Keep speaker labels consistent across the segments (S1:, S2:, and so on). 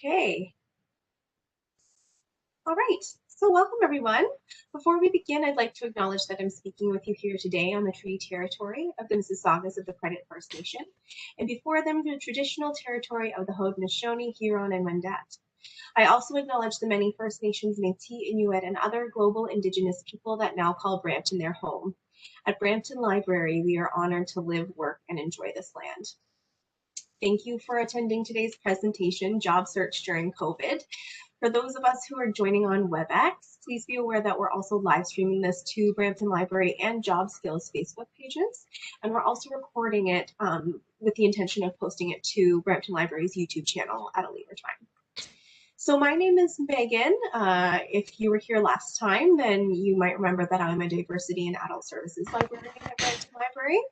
S1: Okay. All right. So welcome everyone. Before we begin, I'd like to acknowledge that I'm speaking with you here today on the Treaty Territory of the Mississaugas of the Credit First Nation, and before them, the traditional territory of the Haudenosaunee, Huron, and Wendat. I also acknowledge the many First Nations, Métis, Inuit, and other global Indigenous people that now call Brampton their home. At Brampton Library, we are honored to live, work, and enjoy this land. Thank you for attending today's presentation, Job Search During COVID. For those of us who are joining on WebEx, please be aware that we're also live streaming this to Brampton Library and Job Skills Facebook pages. And we're also recording it with the intention of posting it to Brampton Library's YouTube channel at a later time. So my name is Megan. If you were here last time, then you might remember that I'm a diversity and adult services librarian at Brampton Library.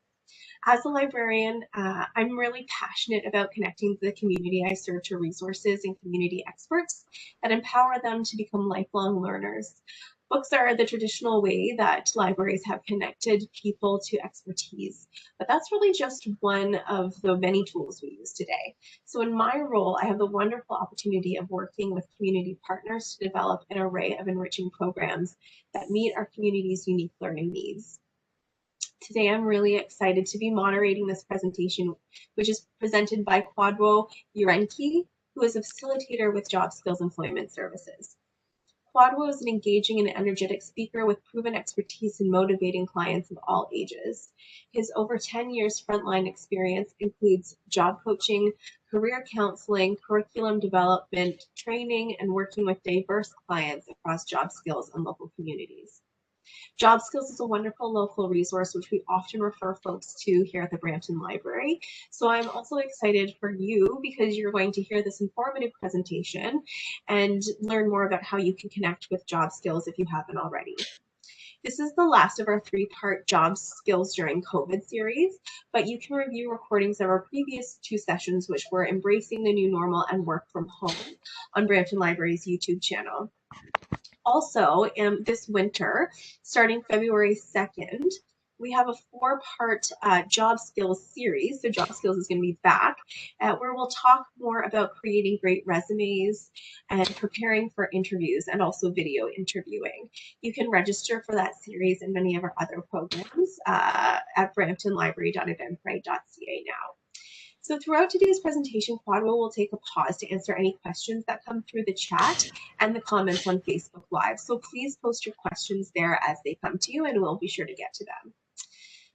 S1: As a librarian, I'm really passionate about connecting the community I serve to resources and community experts that empower them to become lifelong learners. Books are the traditional way that libraries have connected people to expertise, but that's really just one of the many tools we use today. So in my role, I have the wonderful opportunity of working with community partners to develop an array of enriching programs that meet our community's unique learning needs. Today, I'm really excited to be moderating this presentation, which is presented by Kwadwo Urenki, who is a facilitator with Job Skills Employment Services. Kwadwo is an engaging and energetic speaker with proven expertise in motivating clients of all ages. His over 10 years frontline experience includes job coaching, career counseling, curriculum development, training, and working with diverse clients across job skills and local communities. Job Skills is a wonderful local resource which we often refer folks to here at the Brampton Library. So I'm also excited for you because you're going to hear this informative presentation and learn more about how you can connect with job skills if you haven't already. This is the last of our three-part Job Skills During COVID series, but you can review recordings of our previous two sessions, which were Embracing the New Normal and Work from Home, on Brampton Library's YouTube channel. Also, this winter, starting February 2nd, we have a four-part job skills series. So job skills is going to be back, where we'll talk more about creating great resumes and preparing for interviews and also video interviewing. You can register for that series and many of our other programs at bramptonlibrary.eventbrite.ca now. So throughout today's presentation, Kwadwo will take a pause to answer any questions that come through the chat and the comments on Facebook Live. So please post your questions there as they come to you, and we'll be sure to get to them.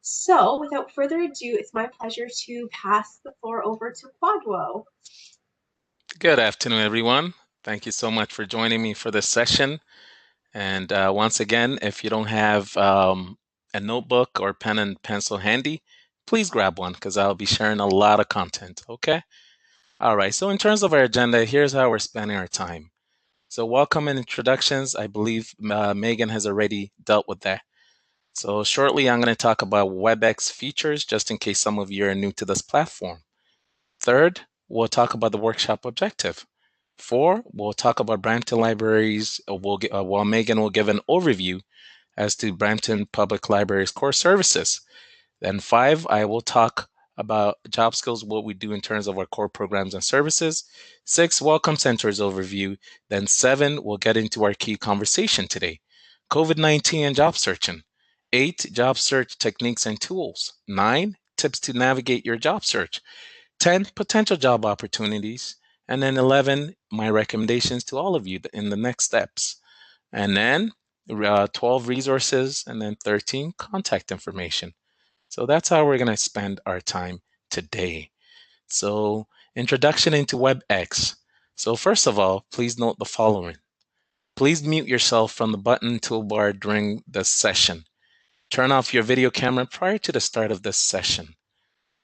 S1: So without further ado, it's my pleasure to pass the floor over to Kwadwo.
S2: Good afternoon, everyone. Thank you so much for joining me for this session. And once again, if you don't have a notebook or pen and pencil handy, please grab one because I'll be sharing a lot of content, okay? All right, so in terms of our agenda, here's how we're spending our time. So welcome and introductions. I believe Megan has already dealt with that. So shortly, I'm going to talk about WebEx features, just in case some of you are new to this platform. Third, we'll talk about the workshop objective. 4, we'll talk about Brampton Libraries, while Megan will give an overview as to Brampton Public Library's core services. Then 5, I will talk about job skills, what we do in terms of our core programs and services. 6, Welcome Centers overview. Then 7, we'll get into our key conversation today, COVID-19 and job searching. 8, job search techniques and tools. 9, tips to navigate your job search. 10, potential job opportunities. And then 11, my recommendations to all of you in the next steps. And then 12, resources. And then 13, contact information. So that's how we're going to spend our time today. So introduction into WebEx. So first of all, please note the following. Please mute yourself from the button toolbar during the session. Turn off your video camera prior to the start of this session.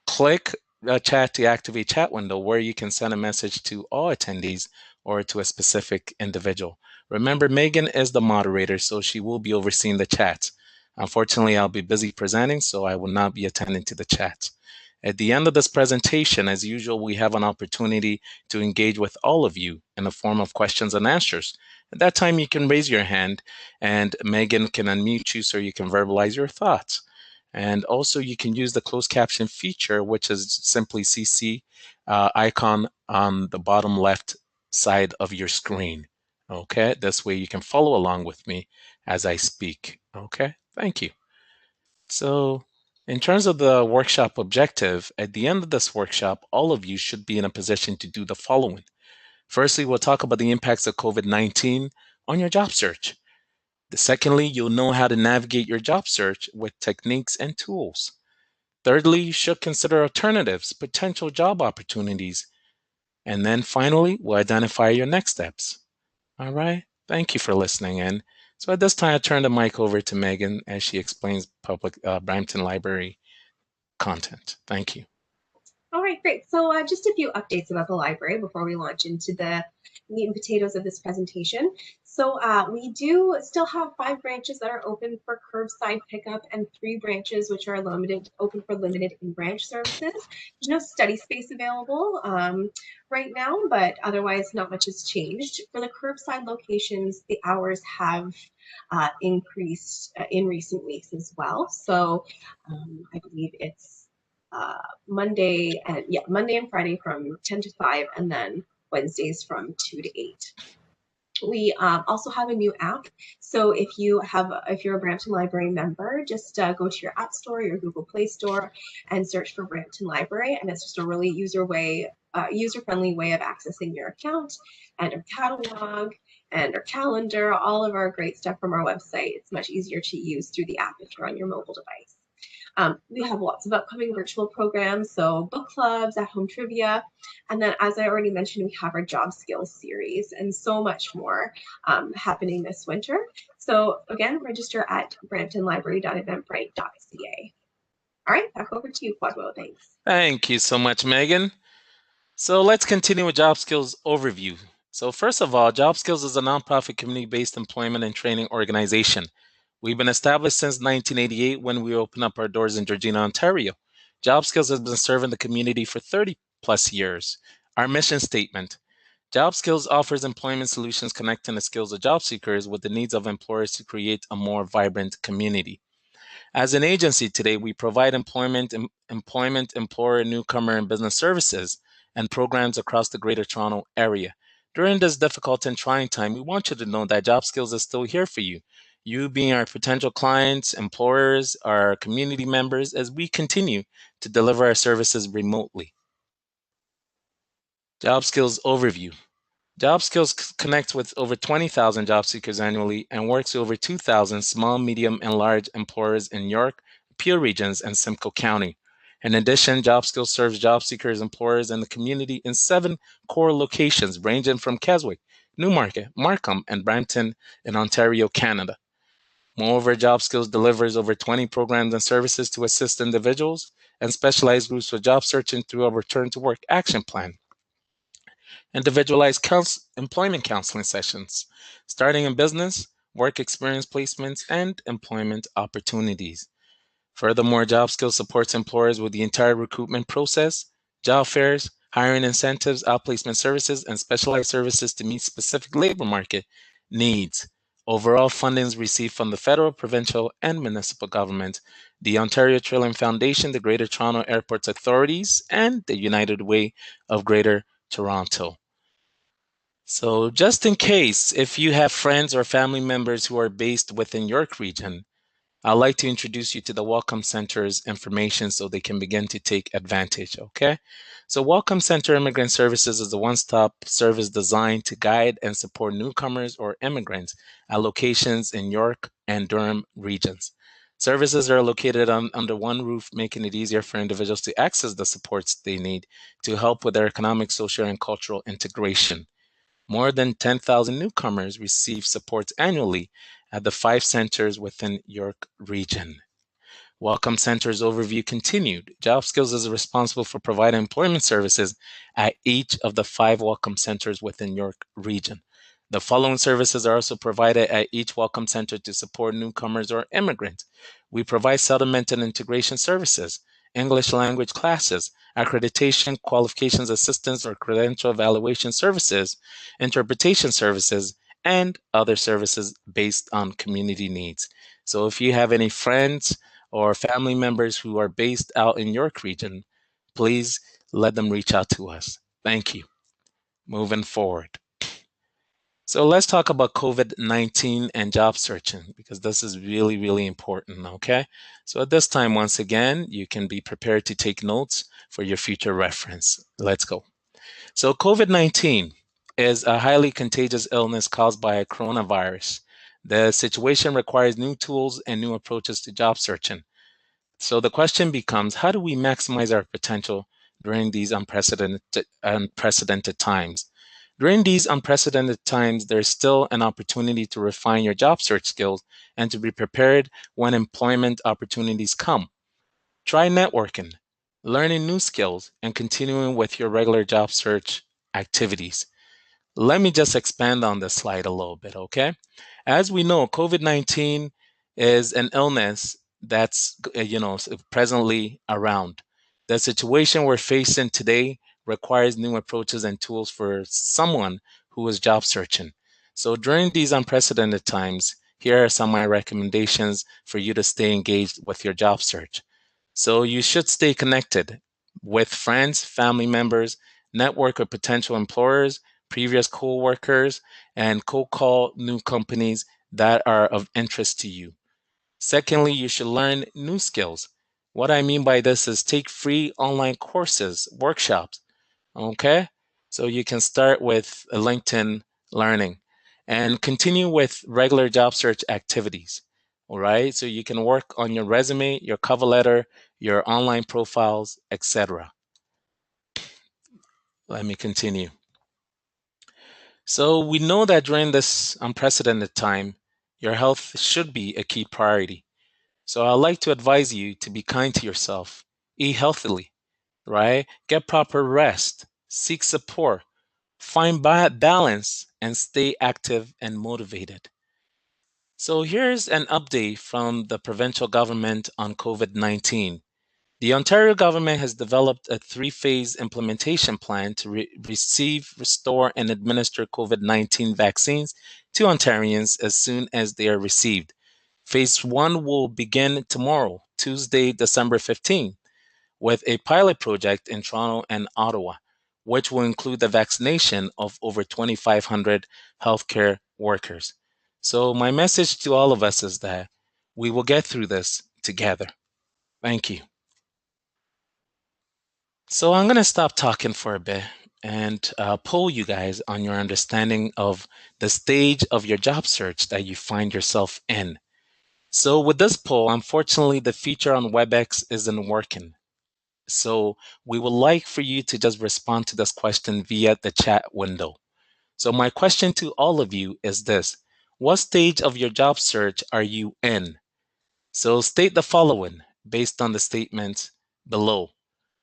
S2: Click chat to activate chat window where you can send a message to all attendees or to a specific individual. Remember, Megan is the moderator, so she will be overseeing the chats. Unfortunately, I'll be busy presenting, so I will not be attending to the chats. At the end of this presentation, as usual, we have an opportunity to engage with all of you in the form of questions and answers. At that time, you can raise your hand and Megan can unmute you so you can verbalize your thoughts. And also you can use the closed caption feature, which is simply CC icon on the bottom left side of your screen. Okay, this way you can follow along with me as I speak. Okay, thank you. So, in terms of the workshop objective, at the end of this workshop, all of you should be in a position to do the following. Firstly, we'll talk about the impacts of COVID-19 on your job search. Secondly, you'll know how to navigate your job search with techniques and tools. Thirdly, you should consider alternatives, potential job opportunities. And then finally, we'll identify your next steps. All right. Thank you for listening in. So at this time, I turn the mic over to Megan as she explains public Brampton Library content. Thank you.
S1: All right, great. So just a few updates about the library before we launch into the meat and potatoes of this presentation. So we do still have 5 branches that are open for curbside pickup and 3 branches which are open for limited in-branch services. There's no study space available right now, but otherwise not much has changed. For the curbside locations, the hours have increased in recent weeks as well. So I believe it's Monday and Friday from 10 to 5, and then Wednesdays from 2 to 8. We also have a new app. So if you're a Brampton Library member, just go to your App Store, your Google Play Store, and search for Brampton Library. And it's just a really user-friendly way of accessing your account and our catalog and our calendar, all of our great stuff from our website. It's much easier to use through the app if you're on your mobile device. We have lots of upcoming virtual programs, so book clubs, at-home trivia, and then as I already mentioned, we have our job skills series and so much more happening this winter. So again, register at bramptonlibrary.eventbrite.ca. All right, back over to you, Quadwo. Thanks.
S2: Thank you so much, Megan. So let's continue with Job Skills overview. So first of all, Job Skills is a nonprofit community-based employment and training organization. We've been established since 1988 when we opened up our doors in Georgina, Ontario. Job Skills has been serving the community for 30 plus years. Our mission statement: Job Skills offers employment solutions connecting the skills of job seekers with the needs of employers to create a more vibrant community. As an agency today, we provide employment, employer, newcomer, and business services and programs across the Greater Toronto Area. During this difficult and trying time, we want you to know that Job Skills is still here for you. You being our potential clients, employers, our community members, as we continue to deliver our services remotely. Job Skills overview. Job Skills connects with over 20,000 job seekers annually and works with over 2,000 small, medium, and large employers in York, Peel Regions, and Simcoe County. In addition, Job Skills serves job seekers, employers, and the community in 7 core locations ranging from Keswick, Newmarket, Markham, and Brampton in Ontario, Canada. Moreover, Job Skills delivers over 20 programs and services to assist individuals and specialized groups with job searching through a return to work action plan. Individualized employment counseling sessions, starting in business, work experience placements, and employment opportunities. Furthermore, Job Skills supports employers with the entire recruitment process, job fairs, hiring incentives, outplacement services, and specialized services to meet specific labor market needs. Overall funding is received from the federal, provincial, and municipal government, the Ontario Trillium Foundation, the Greater Toronto Airports Authorities, and the United Way of Greater Toronto. So just in case, if you have friends or family members who are based within York region, I'd like to introduce you to the Welcome Center's information so they can begin to take advantage, okay? So Welcome Center Immigrant Services is a one-stop service designed to guide and support newcomers or immigrants at locations in York and Durham regions. Services are located under one roof, making it easier for individuals to access the supports they need to help with their economic, social, and cultural integration. More than 10,000 newcomers receive support annually at the 5 centers within York region. Welcome Centers overview continued. Job Skills is responsible for providing employment services at each of the 5 Welcome Centers within York region. The following services are also provided at each Welcome Center to support newcomers or immigrants. We provide settlement and integration services, English language classes, accreditation, qualifications assistance or credential evaluation services, interpretation services, and other services based on community needs. So if you have any friends or family members who are based out in York region, please let them reach out to us. Thank you. moving forward. So let's talk about COVID-19 and job searching because this is really, really important, okay? So at this time, once again, you can be prepared to take notes for your future reference. Let's go. So COVID-19 is a highly contagious illness caused by a coronavirus. The situation requires new tools and new approaches to job searching. So the question becomes, how do we maximize our potential during these unprecedented times? During these unprecedented times, there's still an opportunity to refine your job search skills and to be prepared when employment opportunities come. Try networking, learning new skills, and continuing with your regular job search activities. Let me just expand on this slide a little bit, okay? As we know, COVID-19 is an illness that's, presently around. The situation we're facing today requires new approaches and tools for someone who is job searching. So during these unprecedented times, here are some of my recommendations for you to stay engaged with your job search. So you should stay connected with friends, family members, network with potential employers, previous co-workers, and cold call new companies that are of interest to you. Secondly, you should learn new skills. What I mean by this is take free online courses, workshops, okay? So you can start with a LinkedIn Learning and continue with regular job search activities, all right? So you can work on your resume, your cover letter, your online profiles, etc. Let me continue. So we know that during this unprecedented time, your health should be a key priority. So I'd like to advise you to be kind to yourself, eat healthily, right? Get proper rest, seek support, find balance, and stay active and motivated. So here's an update from the provincial government on COVID-19. The Ontario government has developed a three-phase implementation plan to receive, restore, and administer COVID-19 vaccines to Ontarians as soon as they are received. Phase 1 will begin tomorrow, Tuesday, December 15th, with a pilot project in Toronto and Ottawa, which will include the vaccination of over 2,500 healthcare workers. So my message to all of us is that we will get through this together. Thank you. So I'm going to stop talking for a bit and poll you guys on your understanding of the stage of your job search that you find yourself in. So with this poll, unfortunately, the feature on WebEx isn't working. So we would like for you to just respond to this question via the chat window. So my question to all of you is this: what stage of your job search are you in? So state the following based on the statements below.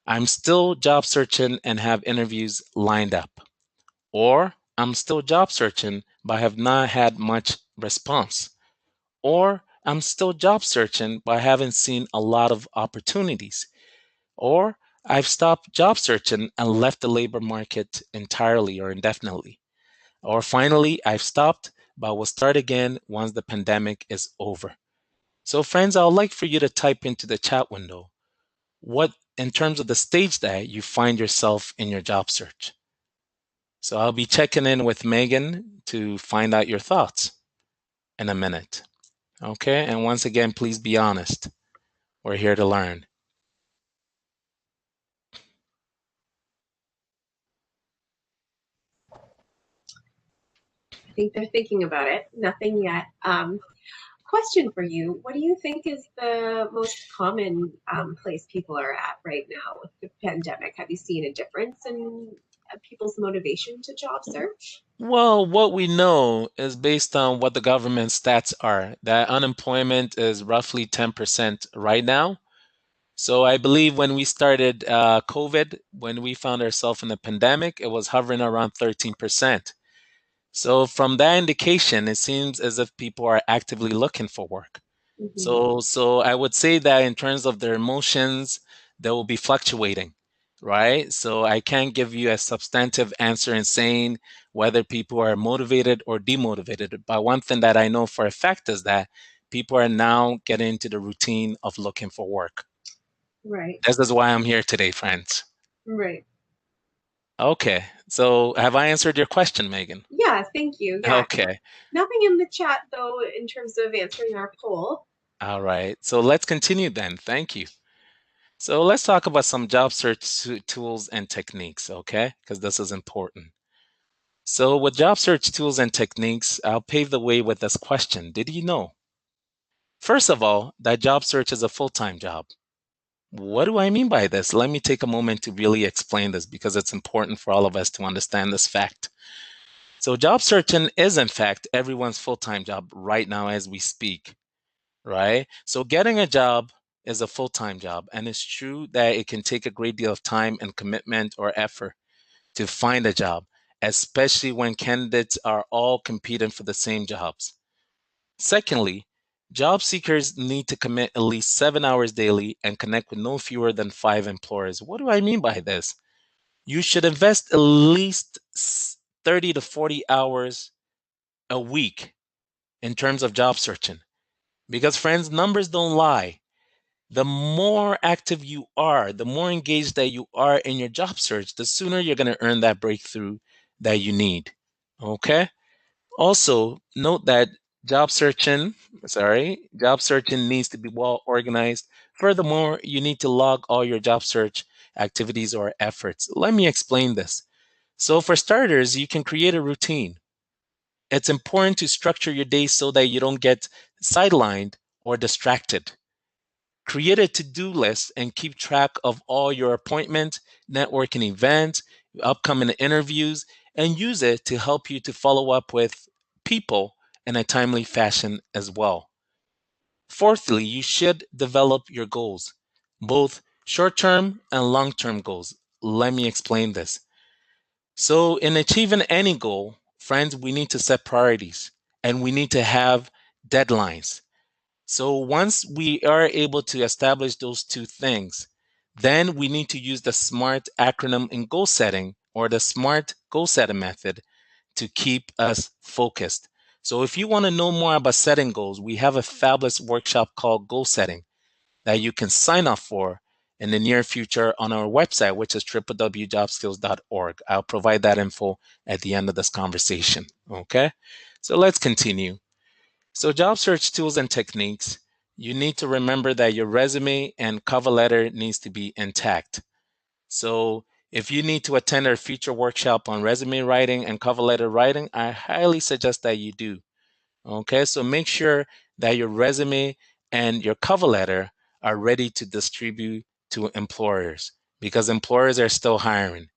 S2: I'm still job searching and have interviews lined up. Or I'm still job searching but have not had much response. Or I'm still job searching but haven't seen a lot of opportunities. Or I've stopped job searching and left the labor market entirely or indefinitely. Or finally, I've stopped but will start again once the pandemic is over. So friends, I would like for you to type into the chat window what, in terms of the stage that you find yourself in your job search. So I'll be checking in with Megan to find out your thoughts in a minute. Okay, and once again, please be honest. We're here to learn.
S1: I think they're thinking about it. Nothing yet. Question for you. What do you think is the most common place people are at right now with the pandemic? Have you seen a difference in people's motivation to job search?
S2: Well, what we know is based on what the government stats are, that unemployment is roughly 10% right now. So I believe when we started COVID, when we found ourselves in the pandemic, it was hovering around 13%. So from that indication, it seems as if people are actively looking for work.
S1: Mm-hmm.
S2: So I would say that in terms of their emotions, they will be fluctuating, right? So I can't give you a substantive answer in saying whether people are motivated or demotivated. But one thing that I know for a fact is that people are now getting into the routine of looking for work.
S1: Right.
S2: This is why I'm here today, friends.
S1: Right.
S2: Okay, So have I answered your question, Megan?
S1: Yeah, thank you. Yeah.
S2: Okay.
S1: Nothing in the chat though in terms of answering our poll.
S2: All right. So let's continue then. Thank you. So let's talk about some job search tools and techniques, okay? Because this is important. So with job search tools and techniques, I'll pave the way with this question. Did you know? First of all, that job search is a full-time job. What do I mean by this? Let me take a moment to really explain this because it's important for all of us to understand this fact. So job searching is in fact everyone's full-time job right now as we speak, right? So getting a job is a full-time job, and it's true that it can take a great deal of time and commitment or effort to find a job, especially when candidates are all competing for the same jobs. Secondly, job seekers need to commit at least 7 hours daily and connect with no fewer than 5 employers. What do I mean by this? You should invest at least 30 to 40 hours a week in terms of job searching. Because, friends, numbers don't lie. The more active you are, the more engaged that you are in your job search, the sooner you're going to earn that breakthrough that you need. Okay? Also, note that job searching needs to be well organized. Furthermore, you need to log all your job search activities or efforts. Let me explain this. So, for starters, you can create a routine. It's important to structure your day so that you don't get sidelined or distracted. Create a to-do list and keep track of all your appointments, networking events, upcoming interviews, and use it to help you to follow up with people in a timely fashion as well. Fourthly, you should develop your goals, both short-term and long-term goals. Let me explain this. So, in achieving any goal, friends, we need to set priorities and we need to have deadlines. So once we are able to establish those two things, then we need to use the SMART acronym in goal setting or the SMART goal setting method to keep us focused. So if you want to know more about setting goals, we have a fabulous workshop called Goal Setting that you can sign up for in the near future on our website, which is www.jobskills.org. I'll provide that info at the end of this conversation. Okay, so let's continue. So job search tools and techniques, you need to remember that your resume and cover letter needs to be intact. So if you need to attend our future workshop on resume writing and cover letter writing, I highly suggest that you do. Okay, so make sure that your resume and your cover letter are ready to distribute to employers because employers are still hiring.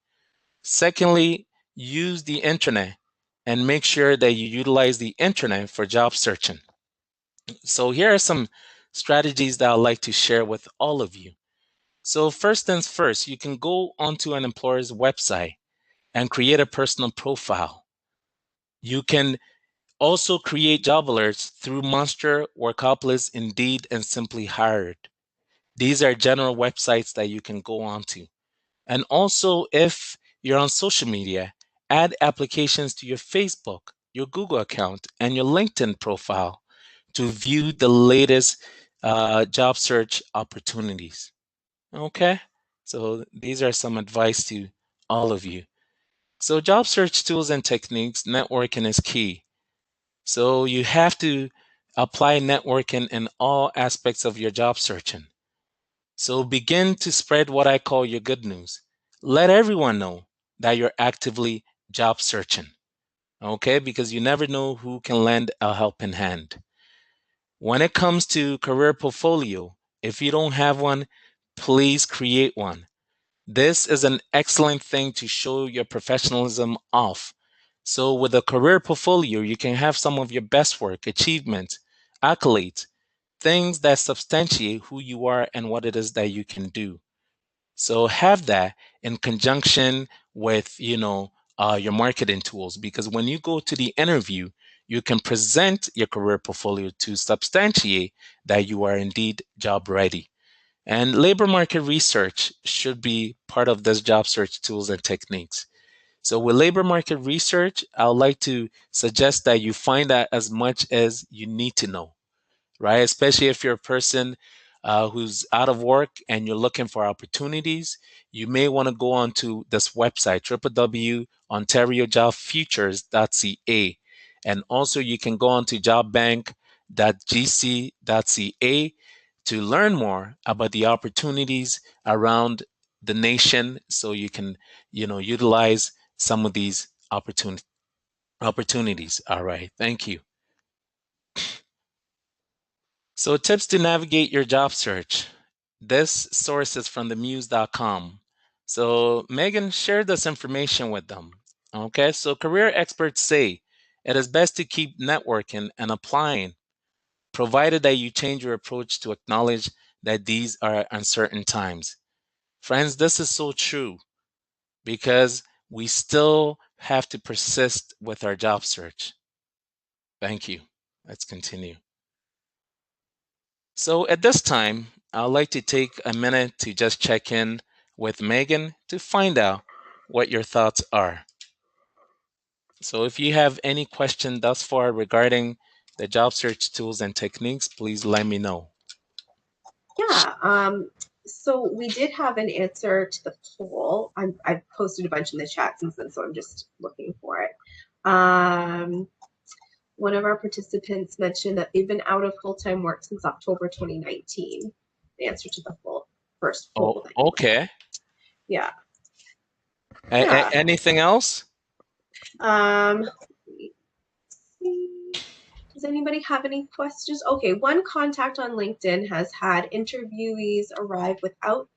S2: Secondly, use the internet and make sure that you utilize the internet for job searching. So here are some strategies that I'd like to share with all of you. So first things first, you can go onto an employer's website and create a personal profile. You can also create job alerts through Monster, Workopolis, Indeed, and Simply Hired. These are general websites that you can go onto. And also, if you're on social media, add applications to your Facebook, your Google account, and your LinkedIn profile to view the latest job search opportunities. Okay, so these are some advice to all of you. So, job search tools and techniques, networking is key. So, you have to apply networking in all aspects of your job searching. So, begin to spread what I call your good news. Let everyone know that you're actively job searching. Okay, because you never know who can lend a helping hand. When it comes to career portfolio, if you don't have one, please create one. This is an excellent thing to show your professionalism off. So with a career portfolio, you can have some of your best work, achievements, accolades, things that substantiate who you are and what it is that you can do. So have that in conjunction with, your marketing tools, because when you go to the interview, you can present your career portfolio to substantiate that you are indeed job ready. And labor market research should be part of this job search tools and techniques. So with labor market research, I would like to suggest that you find out as much as you need to know, right? Especially if you're a person who's out of work and you're looking for opportunities, you may want to go onto this website, www.ontariojobfutures.ca. And also you can go onto jobbank.gc.ca to learn more about the opportunities around the nation so you can, utilize some of these opportunities. All right, thank you. So, tips to navigate your job search. This source is from themuse.com. So, Megan shared this information with them. Okay, so career experts say it is best to keep networking and applying, provided that you change your approach to acknowledge that these are uncertain times. Friends, this is so true because we still have to persist with our job search. Thank you. Let's continue. So at this time, I'd like to take a minute to just check in with Megan to find out what your thoughts are. So if you have any question thus far regarding the job search tools and techniques, please let me know.
S1: Yeah, so we did have an answer to the poll. I've posted a bunch in the chat since then, so I'm just looking for it. One of our participants mentioned that they've been out of full-time work since October 2019. The answer to the first poll.
S2: Oh, okay.
S1: Yeah.
S2: Anything else?
S1: Does anybody have any questions? Okay, one contact on LinkedIn has had interviewees arrive without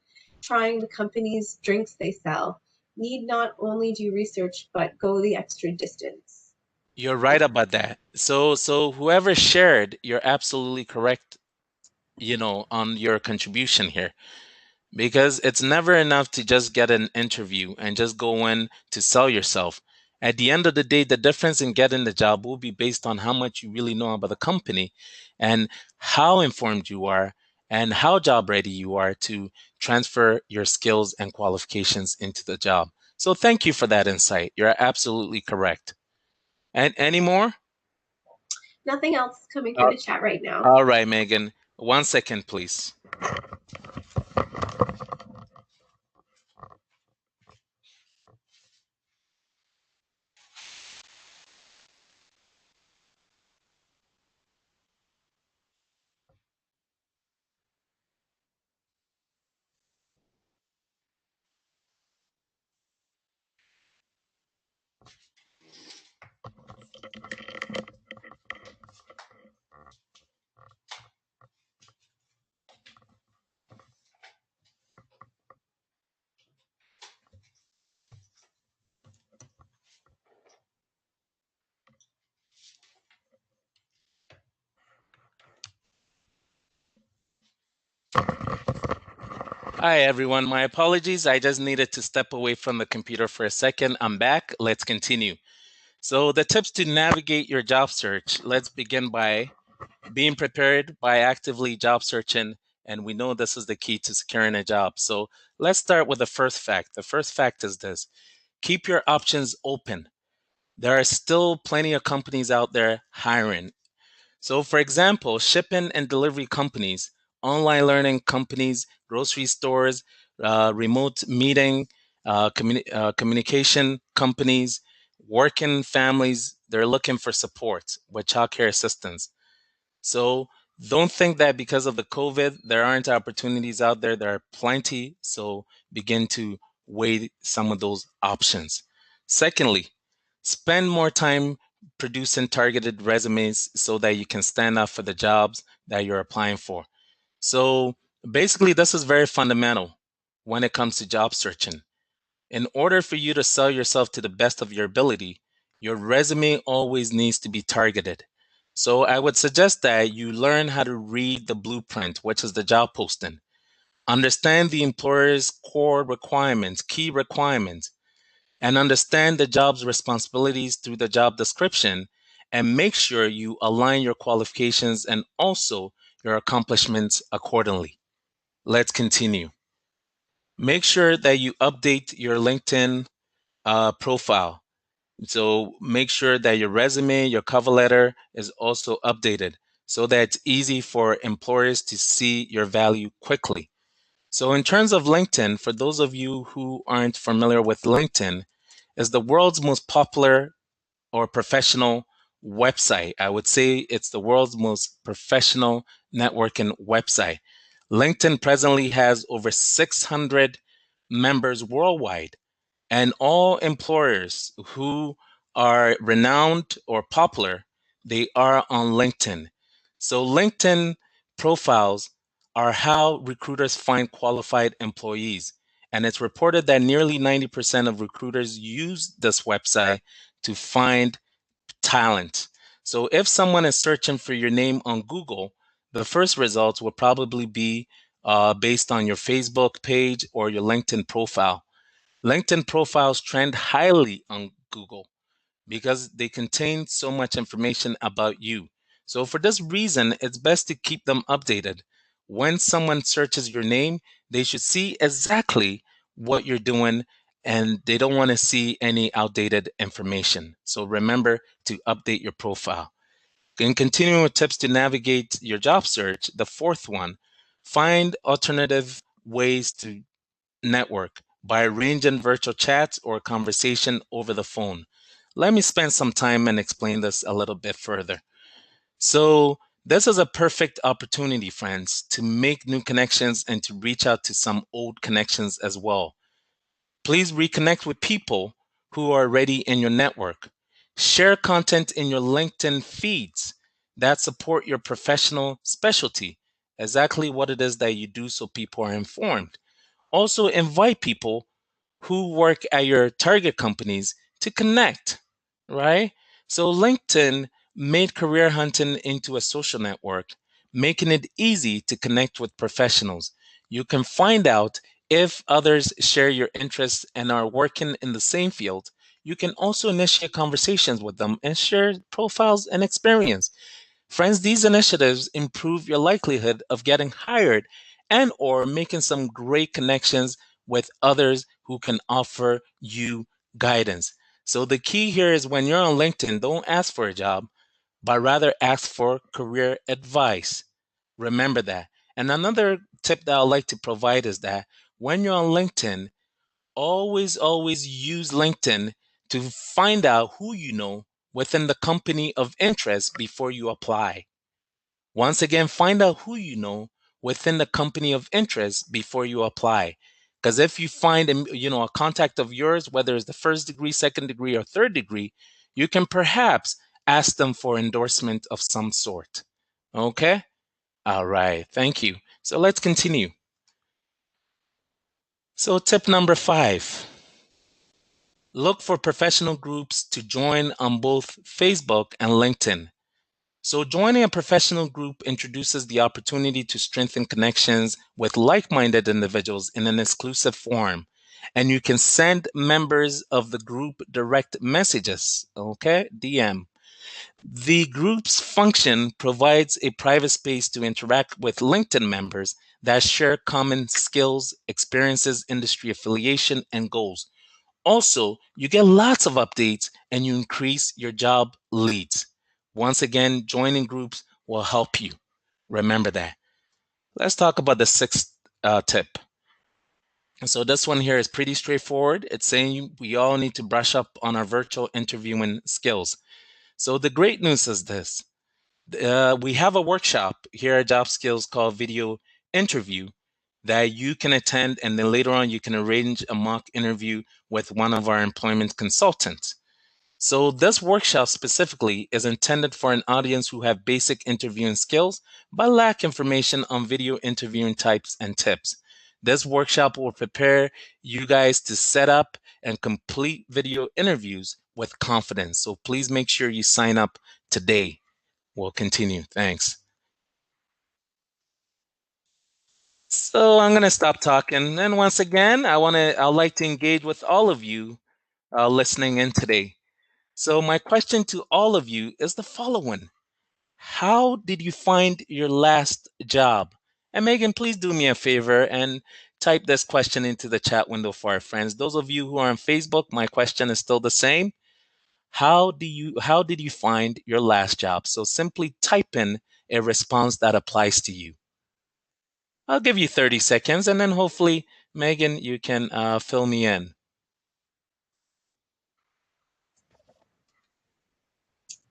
S1: trying the company's drinks they sell. Need not only do research, but go the extra distance.
S2: You're right about that. So whoever shared, you're absolutely correct, on your contribution here. Because it's never enough to just get an interview and just go in to sell yourself. At the end of the day, the difference in getting the job will be based on how much you really know about the company and how informed you are and how job ready you are to transfer your skills and qualifications into the job. So thank you for that insight. You're absolutely correct. And any more?
S1: Nothing else coming through the chat right now.
S2: All right, Megan. 1 second, please. Hi, everyone. My apologies. I just needed to step away from the computer for a second. I'm back. Let's continue. So, the tips to navigate your job search. Let's begin by being prepared by actively job searching. And we know this is the key to securing a job. So, let's start with the first fact. The first fact is this: keep your options open. There are still plenty of companies out there hiring. So, for example, shipping and delivery companies, online learning companies, grocery stores, remote meeting, communication companies, working families, they're looking for support with childcare assistance. So, don't think that because of the COVID, there aren't opportunities out there. There are plenty. So, begin to weigh some of those options. Secondly, spend more time producing targeted resumes so that you can stand up for the jobs that you're applying for. So basically, this is very fundamental when it comes to job searching. In order for you to sell yourself to the best of your ability, your resume always needs to be targeted. So I would suggest that you learn how to read the blueprint, which is the job posting. Understand the employer's core requirements, key requirements, and understand the job's responsibilities through the job description, and make sure you align your qualifications and also your accomplishments accordingly. Let's continue. Make sure that you update your LinkedIn profile. So make sure that your resume, your cover letter is also updated. so that it's easy for employers to see your value quickly. So in terms of LinkedIn, for those of you who aren't familiar with LinkedIn, is the world's most popular or professional website. I would say it's the world's most professional networking website. LinkedIn presently has over 600 members worldwide, and all employers who are renowned or popular, they are on LinkedIn. So LinkedIn profiles are how recruiters find qualified employees. And it's reported that nearly 90% of recruiters use this website to find talent. So if someone is searching for your name on Google, the first results will probably be based on your Facebook page or your LinkedIn profile. LinkedIn profiles trend highly on Google because they contain so much information about you. So for this reason, it's best to keep them updated. When someone searches your name, they should see exactly what you're doing, and they don't want to see any outdated information. So remember to update your profile. And continuing with tips to navigate your job search, the fourth one, find alternative ways to network by arranging virtual chats or conversation over the phone. Let me spend some time and explain this a little bit further. So, this is a perfect opportunity, friends, to make new connections and to reach out to some old connections as well. Please reconnect with people who are already in your network. Share content in your LinkedIn feeds that support your professional specialty, exactly what it is that you do so people are informed. Also, invite people who work at your target companies to connect, right? So, LinkedIn made career hunting into a social network, making it easy to connect with professionals. You can find out if others share your interests and are working in the same field. You can also initiate conversations with them and share profiles and experience. Friends, these initiatives improve your likelihood of getting hired and or making some great connections with others who can offer you guidance. So the key here is when you're on LinkedIn, don't ask for a job, but rather ask for career advice. Remember that. And another tip that I'd like to provide is that when you're on LinkedIn, always use LinkedIn to find out who you know within the company of interest before you apply. Once again, find out who you know within the company of interest before you apply. Because if you find a contact of yours, whether it's the first degree, second degree, or third degree, you can perhaps ask them for endorsement of some sort. Okay? All right. Thank you. So let's continue. So tip number 5. Look for professional groups to join on both Facebook and LinkedIn. So, joining a professional group introduces the opportunity to strengthen connections with like minded individuals in an exclusive forum. And you can send members of the group direct messages, okay? DM. The group's function provides a private space to interact with LinkedIn members that share common skills, experiences, industry affiliation, and goals. Also, you get lots of updates and you increase your job leads. Once again, joining groups will help you. Remember that. Let's talk about the sixth tip. So this one here is pretty straightforward. It's saying we all need to brush up on our virtual interviewing skills. So the great news is this. We have a workshop here at Job Skills called Video Interview that you can attend, and then later on you can arrange a mock interview with one of our employment consultants. So this workshop specifically is intended for an audience who have basic interviewing skills but lack information on video interviewing types and tips. This workshop will prepare you guys to set up and complete video interviews with confidence. So please make sure you sign up today. We'll continue. Thanks. So I'm going to stop talking. And once again, I'd like to engage with all of you listening in today. So my question to all of you is the following. How did you find your last job? And Megan, please do me a favor and type this question into the chat window for our friends. Those of you who are on Facebook, my question is still the same. How did you find your last job? So simply type in a response that applies to you. I'll give you 30 seconds, and then hopefully, Megan, you can fill me in.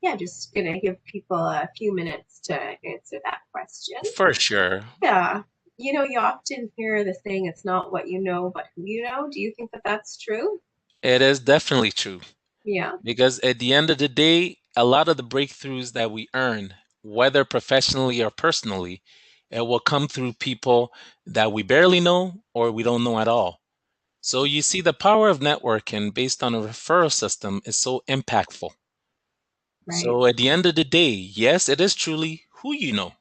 S1: Yeah, just gonna give people a few minutes to answer that question.
S2: For sure.
S1: Yeah. You know, you often hear the saying, it's not what you know, but who you know. Do you think that that's true?
S2: It is definitely true.
S1: Yeah.
S2: Because at the end of the day, a lot of the breakthroughs that we earn, whether professionally or personally, it will come through people that we barely know or we don't know at all. So you see, the power of networking based on a referral system is so impactful.
S1: Right.
S2: So at the end of the day, yes, it is truly who you know,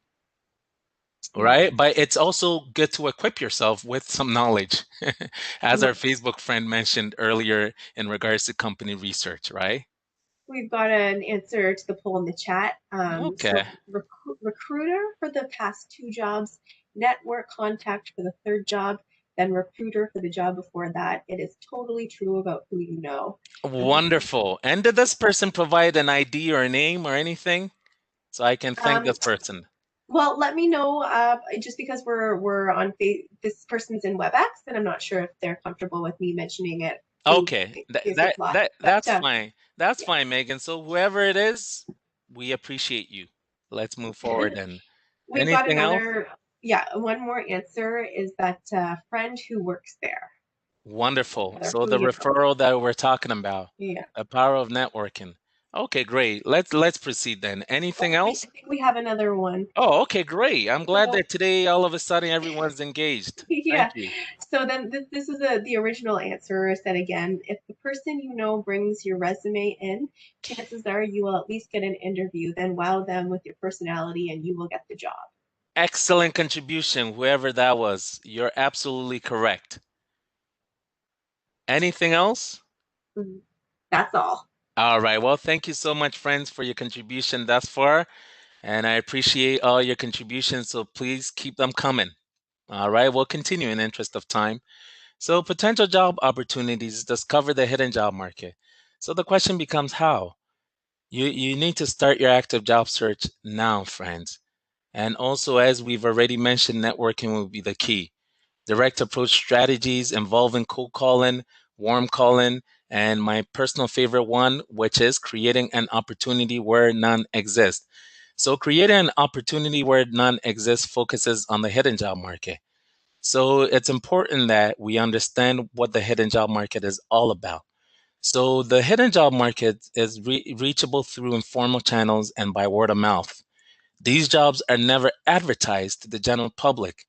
S1: Yeah.
S2: right? But it's also good to equip yourself with some knowledge, as our Facebook friend mentioned earlier in regards to company research, right?
S1: We've got an answer to the poll in the chat.
S2: Okay.
S1: Recruiter for the past 2 jobs, network contact for the 3rd job, then recruiter for the job before that. It is totally true about who you know.
S2: Wonderful. And did this person provide an ID or a name or anything so I can thank
S1: Um,
S2: this person?
S1: well, let me know. Just because we're on this person's in WebEx, and I'm not sure if they're comfortable with me mentioning it in
S2: Okay,
S1: Facebook Live. But
S2: that's fine. That's
S1: yeah,
S2: fine, Megan. So whoever it is, we appreciate you. Let's move forward then.
S1: we've got
S2: Anything else?
S1: another. Yeah, one more answer is that friend who works there.
S2: Wonderful.
S1: Rather
S2: So
S1: who
S2: the
S1: you know.
S2: referral that we're talking about,
S1: Yeah.
S2: the power of networking. Okay, great. Let's proceed then. Anything
S1: Oh, I
S2: else?
S1: think we have another one.
S2: Oh, okay, great. I'm glad
S1: So
S2: that today all of a sudden everyone's engaged.
S1: yeah.
S2: Thank you.
S1: So then this is the original answer said again, if the person you know brings your resume in, chances are you will at least get an interview, then wow them with your personality and you will get the job.
S2: Excellent contribution, whoever that was. You're absolutely correct. Anything else?
S1: Mhm. That's all.
S2: All right. Well, thank you so much, friends, for your contribution thus far. And I appreciate all your contributions. So please keep them coming. All right. We'll continue in the interest of time. So, potential job opportunities discover the hidden job market. So, the question becomes how? You need to start your active job search now, friends. And also, as we've already mentioned, networking will be the key. Direct approach strategies involving cold calling, warm calling, and my personal favorite one, which is creating an opportunity where none exists. So, creating an opportunity where none exists focuses on the hidden job market. So, it's important that we understand what the hidden job market is all about. So, the hidden job market is reachable through informal channels and by word of mouth. These jobs are never advertised to the general public.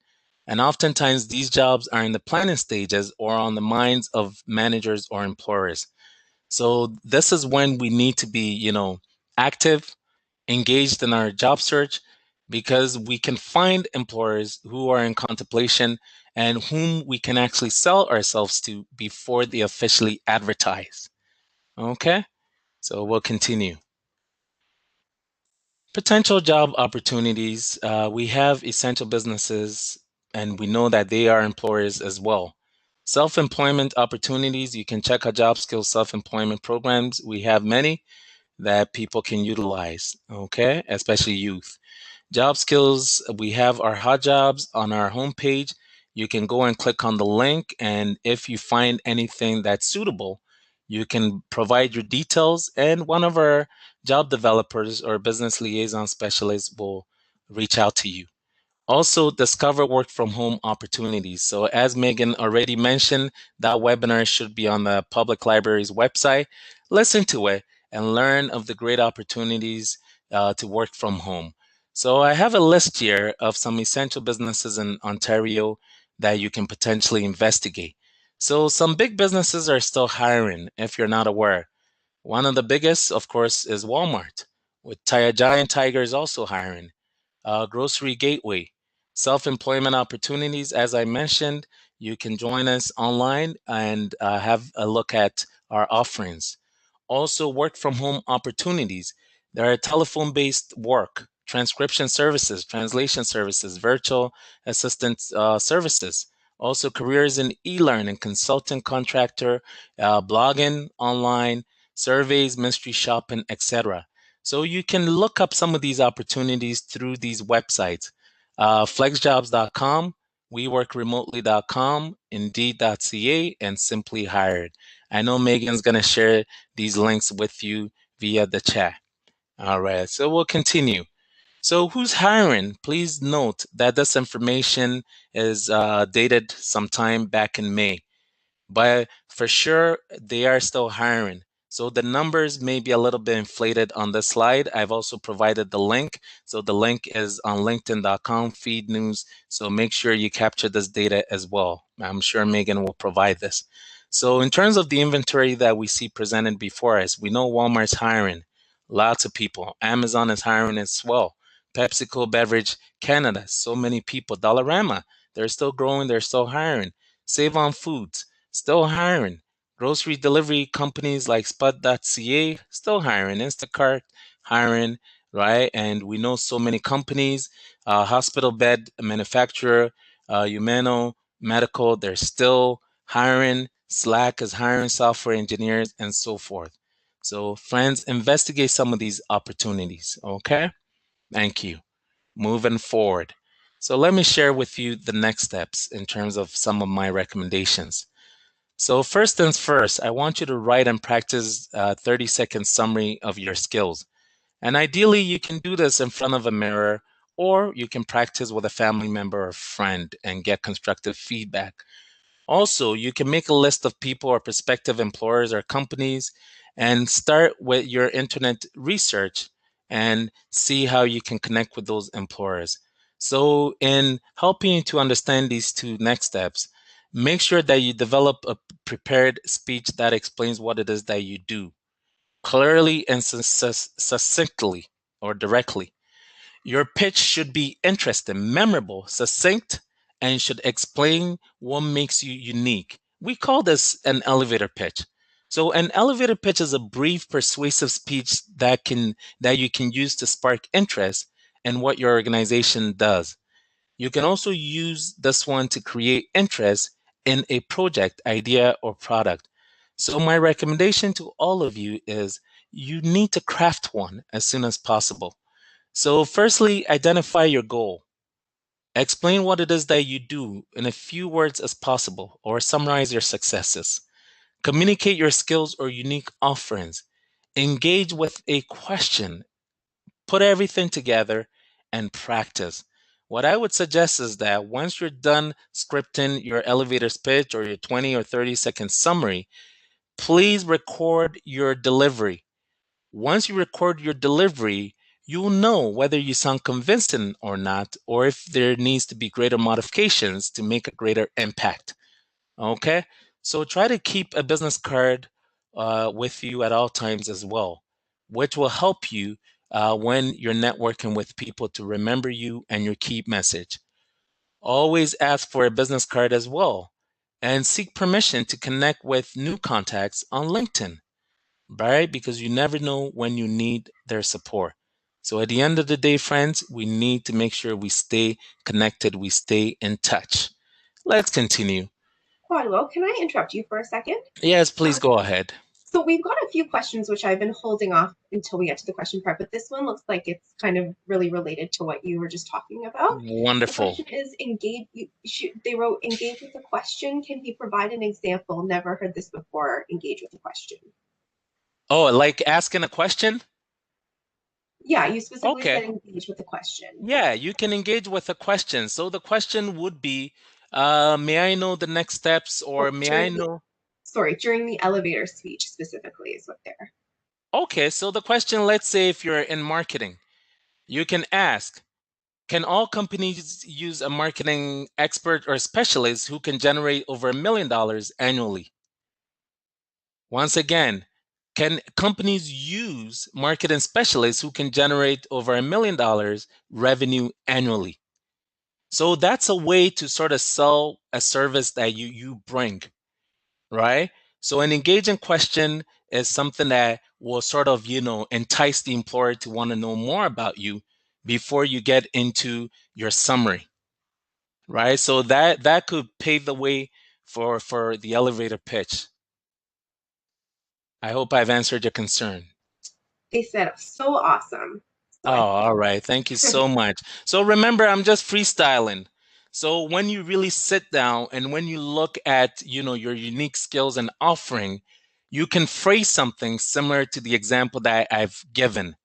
S2: And oftentimes, these jobs are in the planning stages or on the minds of managers or employers. So, this is when we need to be, active, engaged in our job search, because we can find employers who are in contemplation and whom we can actually sell ourselves to before they officially advertise. Okay, so we'll continue. Potential job opportunities. We have essential businesses, and we know that they are employers as well. Self employment opportunities. You can check our job skills self employment programs. We have many that people can utilize, okay, especially youth. Job skills, we have our hot jobs on our homepage. You can go and click on the link, and if you find anything that's suitable, you can provide your details, and one of our job developers or business liaison specialists will reach out to you. Also, discover work from home opportunities. So, as Megan already mentioned, that webinar should be on the public library's website. Listen to it and learn of the great opportunities to work from home. So, I have a list here of some essential businesses in Ontario that you can potentially investigate. So, some big businesses are still hiring if you're not aware. One of the biggest, of course, is Walmart, with Giant Tiger is also hiring. Grocery Gateway, self employment opportunities. As I mentioned, you can join us online and have a look at our offerings. Also, work from home opportunities. There are telephone based work, transcription services, translation services, virtual assistant services. Also, careers in e learning, consultant, contractor, blogging online, surveys, mystery shopping, etc. So you can look up some of these opportunities through these websites, flexjobs.com, weworkremotely.com, indeed.ca, and simply hired. I know Megan's going to share these links with you via the chat. All right, so we'll continue. So who's hiring? Please note that this information is dated sometime back in May, but for sure they are still hiring. So the numbers may be a little bit inflated on this slide. I've also provided the link. So the link is on linkedin.com feed news. So make sure you capture this data as well. I'm sure Megan will provide this. So in terms of the inventory that we see presented before us, we know Walmart's hiring. Lots of people. Amazon is hiring as well. PepsiCo Beverage Canada, so many people. Dollarama, they're still growing, they're still hiring. Save on Foods, still hiring. Grocery delivery companies like Spud.ca, still hiring. Instacart, hiring, right? And we know so many companies, hospital bed manufacturer, Humano Medical, they're still hiring. Slack is hiring software engineers and so forth. So friends, investigate some of these opportunities, okay? Thank you. Moving forward. So let me share with you the next steps in terms of some of my recommendations. So first things first, I want you to write and practice a 30-second summary of your skills. And ideally, you can do this in front of a mirror, or you can practice with a family member or friend and get constructive feedback. Also, you can make a list of people or prospective employers or companies and start with your internet research and see how you can connect with those employers. So in helping you to understand these two next steps, make sure that you develop a prepared speech that explains what it is that you do clearly and succinctly or directly. Your pitch should be interesting, memorable, succinct, and should explain what makes you unique. We call this an elevator pitch. So an elevator pitch is a brief, persuasive speech that you can use to spark interest in what your organization does. You can also use this one to create interest in a project, idea, or product. So my recommendation to all of you is you need to craft one as soon as possible. So firstly, identify your goal. Explain what it is that you do in a few words as possible, or summarize your successes. Communicate your skills or unique offerings. Engage with a question. Put everything together and practice. What I would suggest is that once you're done scripting your elevator pitch or your 20 or 30-second summary, please record your delivery. Once you record your delivery, you'll know whether you sound convincing or not, or if there needs to be greater modifications to make a greater impact. Okay? So try to keep a business card with you at all times as well, which will help you when you're networking with people to remember you and your key message. Always ask for a business card as well, and seek permission to connect with new contacts on LinkedIn, right? Because you never know when you need their support. So at the end of the day, friends, we need to make sure we stay connected, we stay in touch. Let's continue.
S1: Quadwell, can I interrupt you for a second?
S2: Yes, please go ahead.
S1: So we've got a few questions which I've been holding off until we get to the question part, but this one looks like it's kind of really related to what you were just talking about.
S2: Wonderful.
S1: The question is engage. They wrote engage with a question. Can you provide an example? Never heard this before. Engage with a question.
S2: Oh, like asking a question?
S1: Yeah, you specifically
S2: Okay.
S1: said engage with a question.
S2: Yeah, you can engage with a question. So the question would be, may I know the next steps, or may I know?
S1: Sorry, during the elevator speech specifically is what they're.
S2: Okay, so the question, let's say if you're in marketing, you can ask, can all companies use a marketing expert or specialist who can generate over $1 million annually? Once again, can companies use marketing specialists who can generate over $1 million revenue annually? So that's a way to sort of sell a service that you bring, right? So an engaging question is something that will sort of, entice the employer to want to know more about you before you get into your summary, right? So that could pave the way for the elevator pitch. I hope I've answered your concern.
S1: They said so awesome. So
S2: Oh,
S1: I
S2: all right. Thank you so much. So remember, I'm just freestyling. So when you really sit down and when you look at, your unique skills and offering, you can phrase something similar to the example that I've given.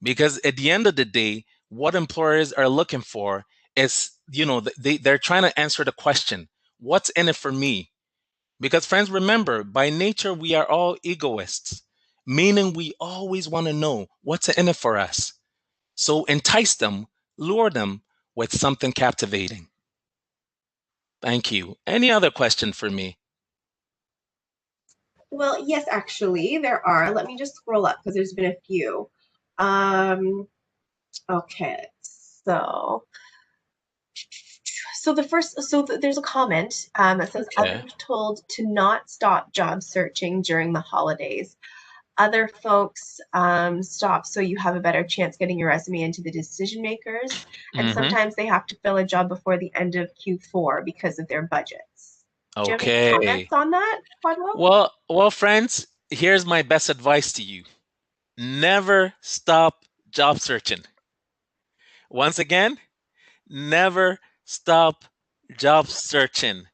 S2: Because at the end of the day, what employers are looking for is, they're trying to answer the question, what's in it for me? Because friends, remember, by nature, we are all egoists, meaning we always want to know what's in it for us. So entice them, lure them with something captivating. Thank you. Any other question for me?
S1: well, yes, actually, there are. Let me just scroll up because there's been a few. Um, okay, there's a comment that says
S2: Okay.
S1: others told to not stop job searching during the holidays. Other folks stop so you have a better chance getting your resume into the decision makers. And
S2: Mm-hmm.
S1: sometimes they have to fill a job before the end of Q4 because of their budgets. Do you have any
S2: Okay.
S1: comments on that, Quadwell?
S2: Well, friends, here's my best advice to you. Never stop job searching. Once again, never stop job searching.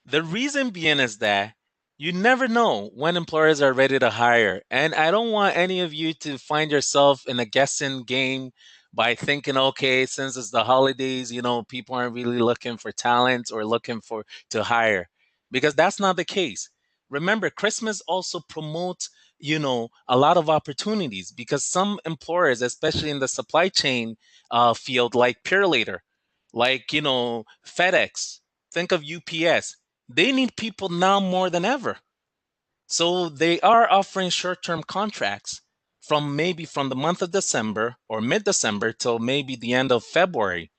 S2: The reason being is that you never know when employers are ready to hire. And I don't want any of you to find yourself in a guessing game by thinking, okay, since it's the holidays, people aren't really looking for talent or looking for to hire. Because that's not the case. Remember, Christmas also promotes, a lot of opportunities because some employers, especially in the supply chain field, like Purelator, like, FedEx, think of UPS, they need people now more than ever. So they are offering short-term contracts from the month of December or mid-December till maybe the end of February.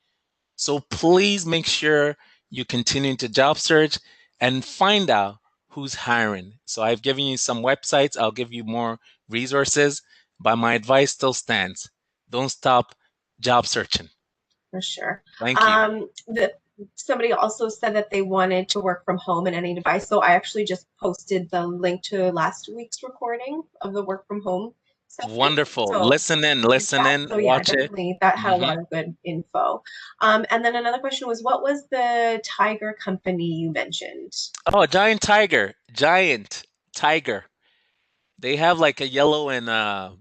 S2: So please make sure you continue to job search and find out who's hiring. So I've given you some websites, I'll give you more resources, but my advice still stands. Don't stop job searching.
S1: For sure.
S2: Thank you.
S1: Somebody also said that they wanted to work from home and any device. So I actually just posted the link to last week's recording of the work from home session.
S2: Wonderful.
S1: So
S2: Listen
S1: that.
S2: in,
S1: So yeah,
S2: watch it.
S1: definitely that had a
S2: Hmm.
S1: lot of good info. And then another question was, what was the tiger company you mentioned?
S2: Oh, giant tiger. Giant tiger. They have like a yellow and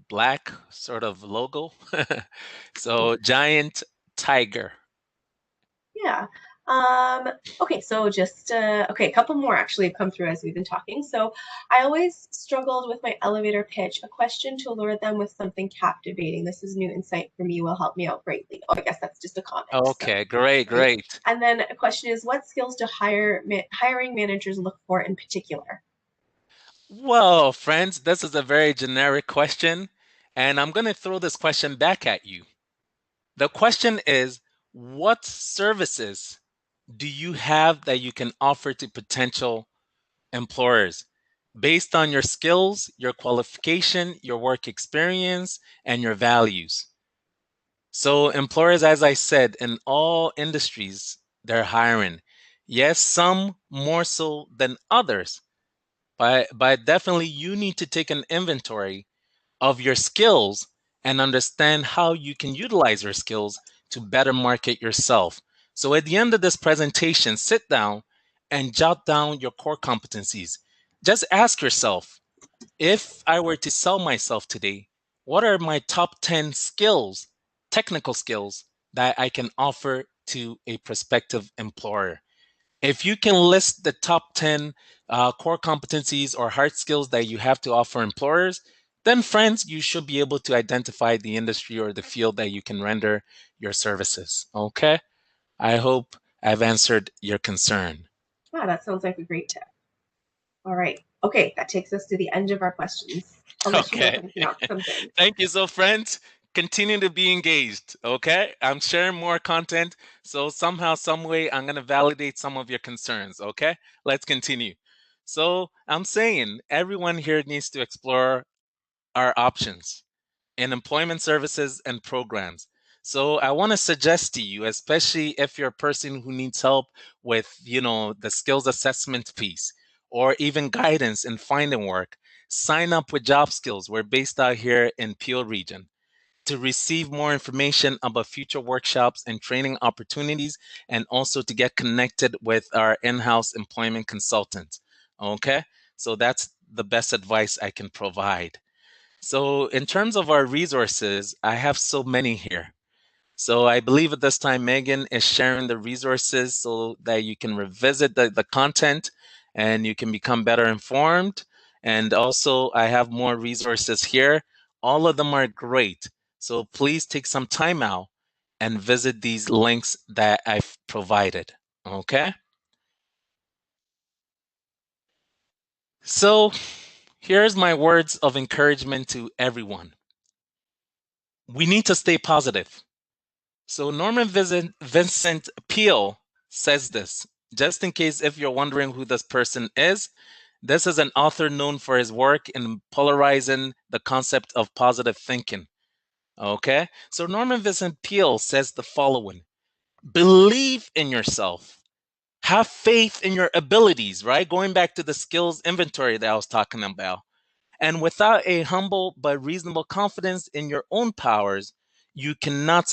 S2: black sort of logo. So giant tiger.
S1: Yeah. Um, okay, so just okay, a couple more actually have come through as we've been talking. So I always struggled with my elevator pitch, a question to lure them with something captivating. This is new insight for me, will help me out greatly. Oh, I guess that's just a comment. So
S2: Okay, great,
S1: great.
S2: great.
S1: And then a question is, what skills do hiring managers look for in particular?
S2: Well, friends, this is a very generic question, and I'm going to throw this question back at you. The question is, what services do you have that you can offer to potential employers based on your skills, your qualification, your work experience, and your values? So, employers, as I said, in all industries, they're hiring. Yes, some more so than others, but definitely you need to take an inventory of your skills and understand how you can utilize your skills to better market yourself. So at the end of this presentation, sit down and jot down your core competencies. Just ask yourself, if I were to sell myself today, what are my top 10 skills, technical skills, that I can offer to a prospective employer? If you can list the top 10 core competencies or hard skills that you have to offer employers, then, friends, you should be able to identify the industry or the field that you can render your services. Okay? I hope I've answered your concern.
S1: Ah, that sounds like a great tip. All right. Okay, that takes us to the end of our questions. I'll let you know if
S2: Okay.
S1: anything else comes in.
S2: Thank you. So, friends, continue to be engaged. Okay? I'm sharing more content. So, somehow, some way, I'm going to validate some of your concerns. Okay? Let's continue. So, I'm saying everyone here needs to explore our options in employment services and programs. So I want to suggest to you, especially if you're a person who needs help with, the skills assessment piece or even guidance in finding work, sign up with Job Skills. We're based out here in Peel region. To receive more information about future workshops and training opportunities, and also to get connected with our in-house employment consultant. Okay, so that's the best advice I can provide. So in terms of our resources, I have so many here. So I believe at this time, Megan is sharing the resources so that you can revisit the content and you can become better informed. And also, I have more resources here. All of them are great. So please take some time out and visit these links that I've provided. Okay? So here's my words of encouragement to everyone. We need to stay positive. So Norman Vincent Peale says this, just in case if you're wondering who this person is, this is an author known for his work in polarizing the concept of positive thinking. Okay, so Norman Vincent Peale says the following: believe in yourself, have faith in your abilities, right? Going back to the skills inventory that I was talking about. And without a humble but reasonable confidence in your own powers, you cannot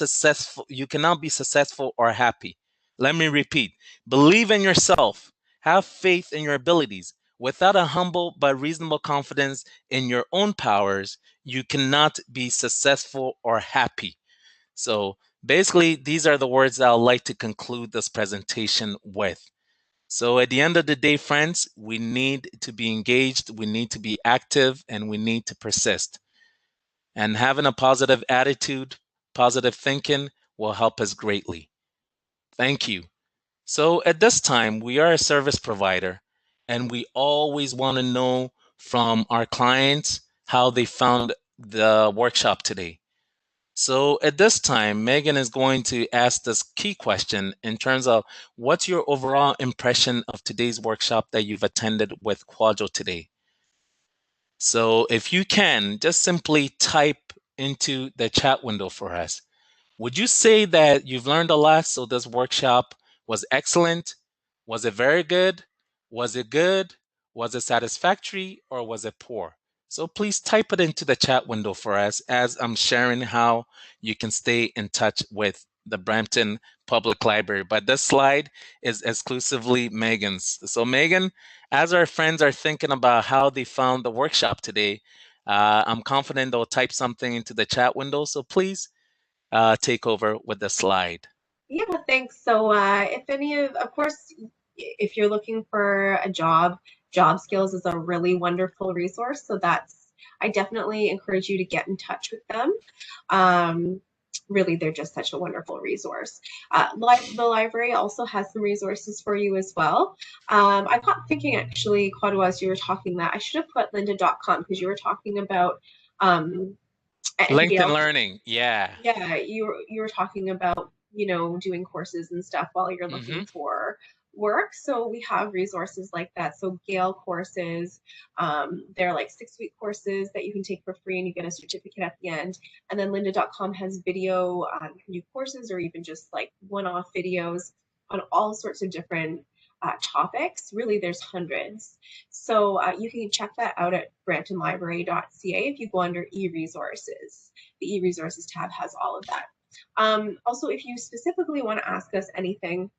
S2: be successful or happy. Let me repeat. Believe in yourself. Have faith in your abilities. Without a humble but reasonable confidence in your own powers, you cannot be successful or happy. So basically, these are the words that I'd like to conclude this presentation with. So at the end of the day, friends, we need to be engaged, we need to be active, and we need to persist. And having a positive attitude, positive thinking will help us greatly. Thank you. So at this time, we are a service provider, and we always want to know from our clients how they found the workshop today. So at this time, Megan is going to ask this key question in terms of what's your overall impression of today's workshop that you've attended with Quadro today? So if you can, just simply type into the chat window for us. Would you say that you've learned a lot? So this workshop was excellent? Was it very good? Was it good? Was it satisfactory or was it poor? So please type it into the chat window for us as I'm sharing how you can stay in touch with the Brampton Public Library. But this slide is exclusively Megan's. So Megan, as our friends are thinking about how they found the workshop today, I'm confident they'll type something into the chat window. So please take over with the slide.
S1: Yeah, thanks. So if any of course, if you're looking for a job, Job Skills is a really wonderful resource. So I definitely encourage you to get in touch with them. Really, they're just such a wonderful resource. The library also has some resources for you as well. I got thinking actually, Quadwa, as you were talking that I should have put lynda.com because you were talking about and
S2: LinkedIn
S1: Gail,
S2: Learning, yeah.
S1: yeah, you were talking about, doing courses and stuff while you're looking
S2: Mm-hmm.
S1: for work. So we have resources like that. So Gale courses, they're like 6-week courses that you can take for free and you get a certificate at the end. And then lynda.com has video, you can do courses or even just like one-off videos on all sorts of different topics. Really, there's hundreds. So you can check that out at bramptonlibrary.ca if you go under e-resources. The e-resources tab has all of that. Also, if you specifically want to ask us anything,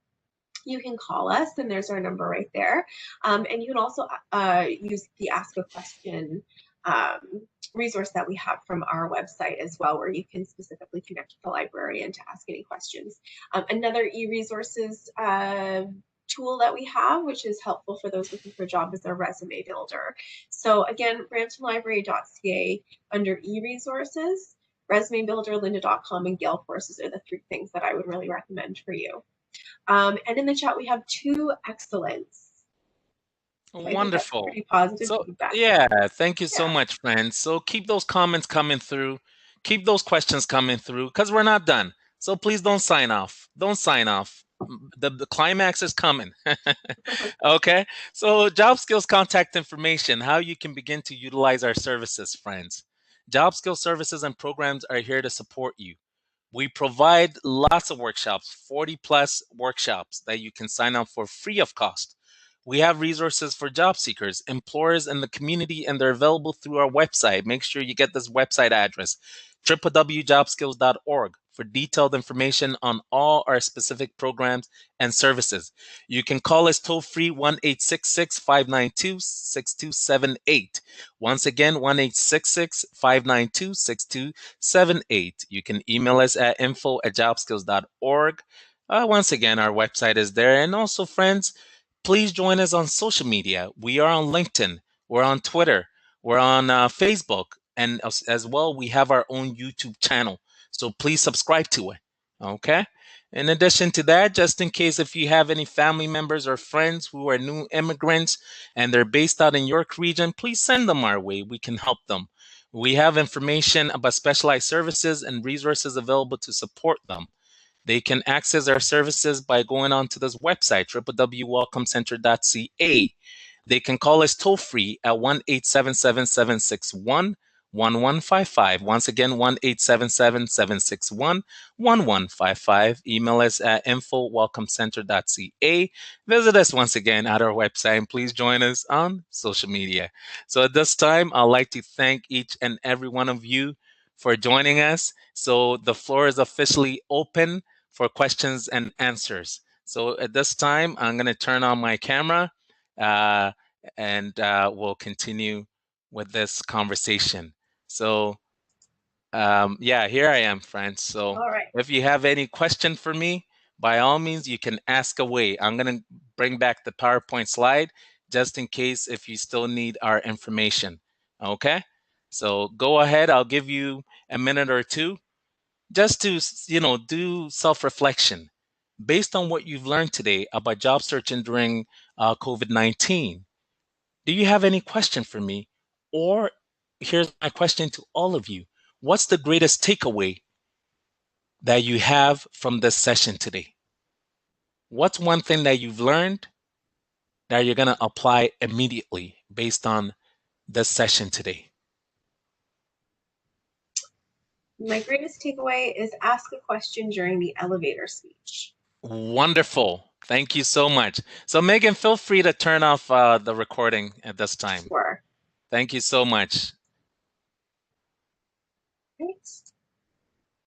S1: you can call us, and there's our number right there. And you can also use the Ask a Question resource that we have from our website as well, where you can specifically connect with the librarian to ask any questions. Another e-resources tool that we have, which is helpful for those looking for a job, is our resume builder. So again, bramptonlibrary.ca under e-resources, resume builder, lynda.com, and Gale courses are the 3 things that I would really recommend for you. And in the chat, we have 2 excellents. So I think that's
S2: Wonderful.
S1: pretty positive
S2: So,
S1: feedback.
S2: yeah, thank you so
S1: Yeah.
S2: much, friends. So keep those comments coming through. Keep those questions coming through because we're not done. So please don't sign off. Don't sign off. The climax is coming. Okay. So, job skills contact information, how you can begin to utilize our services, friends. Job skills services and programs are here to support you. We provide lots of workshops, 40 plus workshops that you can sign up for free of cost. We have resources for job seekers, employers, and the community, and they're available through our website. Make sure you get this website address, www.jobskills.org, for detailed information on all our specific programs and services. You can call us toll free 1-866-592-6278. Once again, 1-866-592-6278. You can email us at info@jobskills.org. Once again, our website is there. And also, friends, please join us on social media. We are on LinkedIn, we're on Twitter, we're on Facebook, and as well, we have our own YouTube channel. So please subscribe to it. Okay. In addition to that, just in case if you have any family members or friends who are new immigrants and they're based out in York region, please send them our way. We can help them. We have information about specialized services and resources available to support them. They can access our services by going on to this website, www.welcomecenter.ca. They can call us toll free at 1-877-761-1155. Once again, 1-877-761-1155. Email us at info@welcomecenter.ca. Visit us once again at our website, and please join us on social media. So at this time, I'd like to thank each and every one of you for joining us. So the floor is officially open for questions and answers. So at this time, I'm going to turn on my camera uh, and we'll continue with this conversation. So yeah, here I am, friends. So
S1: All right.
S2: if you have any question for me, by all means, you can ask away. I'm going to bring back the PowerPoint slide just in case if you still need our information. Okay? So go ahead. I'll give you a minute or two just to do self-reflection based on what you've learned today about job searching during COVID-19. Do you have any question for me? Or here's my question to all of you: what's the greatest takeaway that you have from this session today? What's one thing that you've learned that you're going to apply immediately based on this session today?
S1: My greatest takeaway is ask a question during the elevator speech.
S2: Wonderful. Thank you so much. So Megan, feel free to turn off the recording at this time.
S1: Sure.
S2: Thank you so much.